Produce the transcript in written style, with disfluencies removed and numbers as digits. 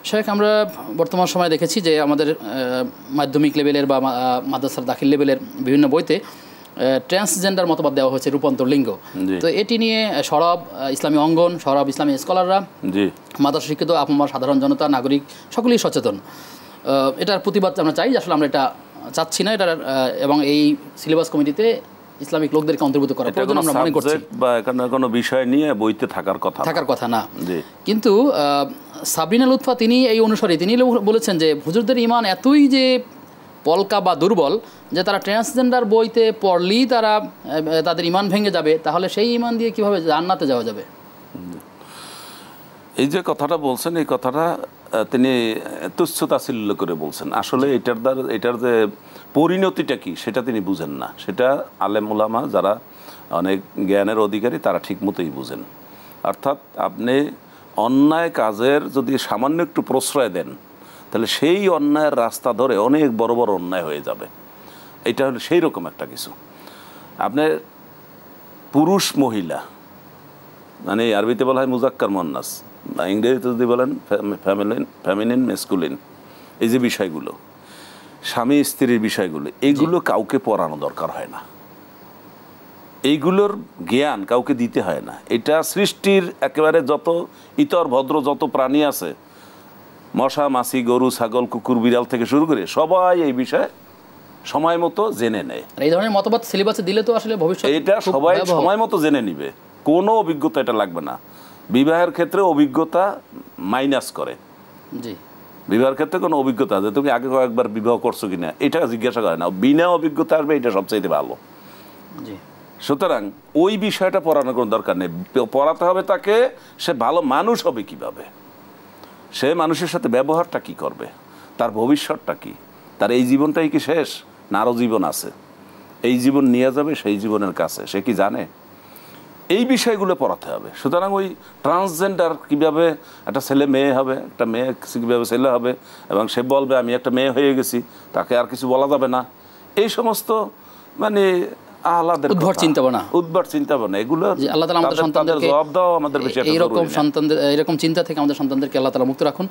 শেখ, আমরা বর্তমান সময়ে দেখেছি যে আমাদের মাধ্যমিক লেভেলের বা মাদ্রাসার দাখিল লেভেলের বিভিন্ন বইতে ট্রান্সজেন্ডার মতবাদ দেওয়া হয়েছে, রূপান্তর লিঙ্গ। তো এটি নিয়ে সরব ইসলামী অঙ্গন, সরব ইসলামী স্কলাররা, মাদ্রাসা শিক্ষিত আপনার সাধারণ জনতা, নাগরিক সকলেই সচেতন। এটার প্রতিবাদ আমরা চাই, আসলে আমরা এটা চাচ্ছি না এটার, এবং এই সিলেবাস কমিটিতে ইসলামিক লোকদেরকে অন্তর্ভুক্ত করা প্রয়োজন আমরা মনে করছি, বা এখানে কোনো বিষয় নিয়ে বইতে থাকার কথা না। কিন্তু সাবরিনা লুৎফা তিনি এই অনুসারী, তিনি বলেছেন যে হুজুরদের ইমান এতই যে পলকা বা দুর্বল যে তারা ট্রান্সজেন্ডার বইতে পড়লেই তারা তাদের ইমান ভেঙে যাবে, তাহলে সেই ইমান দিয়ে কীভাবে জান্নাতে যাওয়া যাবে? এই যে কথাটা বলছেন, এই কথাটা তিনি তুচ্ছ-তাচ্ছিল্য করে বলছেন। আসলে এটার যে পরিণতিটা কি সেটা তিনি বুঝেন না। সেটা আলেম উলামা যারা অনেক জ্ঞানের অধিকারী তারা ঠিক মতোই বুঝেন। অর্থাৎ আপনি অন্যায় কাজের যদি সামান্য একটু প্রশ্রয় দেন, তাহলে সেই অন্যায়ের রাস্তা ধরে অনেক বড় বড় অন্যায় হয়ে যাবে। এটা হলো সেই রকম একটা কিছু। আপনার পুরুষ মহিলা, মানে আরবিতে বলা হয় মুজাক্কার মুয়ান্নাস, বা ইংরেজিতে যদি বলেন ফেমিনিন মেসকুলিন, এই যে বিষয়গুলো, স্বামী স্ত্রীর বিষয়গুলো, এইগুলো কাউকে পড়ানো দরকার হয় না, এইগুলোর জ্ঞান কাউকে দিতে হয় না। এটা সৃষ্টির একেবারে যত ইতর ভদ্র যত প্রাণী আছে, মশা মাছি, গরু ছাগল, কুকুর বিড়াল থেকে শুরু করে সবাই এই বিষয়ে সময় মতো জেনে নেয়। এই ধরনের মতবাদ সিলেবাসে দিলে তো আসলে ভবিষ্যতে এটা সবাই সময় মতো জেনে নিবে, কোনো অভিজ্ঞতা এটা লাগবে না। বিবাহের ক্ষেত্রে অভিজ্ঞতা মাইনাস করে। জি, বিবাহের ক্ষেত্রে কোনো অভিজ্ঞতা আছে, তুমি আগে কয়েকবার বিবাহ করছো কিনা এটা জিজ্ঞাসা করে না, বিনা অভিজ্ঞতা আসবে, এটা সবচাইতে ভালো। জি, সুতরাং ওই বিষয়টা পড়ানোর কোনো দরকার নেই। পড়াতে হবে তাকে সে ভালো মানুষ হবে কিভাবে, সে মানুষের সাথে ব্যবহারটা কি করবে, তার ভবিষ্যৎটা কি, তার এই জীবনটাই কি শেষ না আরও জীবন আছে, এই জীবন নিয়ে যাবে সেই জীবনের কাছে, সে কি জানে, এই বিষয়গুলো পড়াতে হবে। সুতরাং ওই ট্রান্সজেন্ডার কীভাবে একটা ছেলে মেয়ে হবে, একটা মেয়ে কীভাবে ছেলে হবে, এবং সে বলবে আমি একটা মেয়ে হয়ে গেছি, তাকে আর কিছু বলা যাবে না, এই সমস্ত মানে আহ্লাদের উদ্ভট চিন্তা ভাবনা, এগুলো আল্লাহ তাআলা আমাদের সন্তানদেরকে জবাব দাও আমাদের বেশি, এরকম চিন্তা থেকে আমাদের সন্তানদেরকে আল্লাহ তাআলা মুক্ত রাখুন।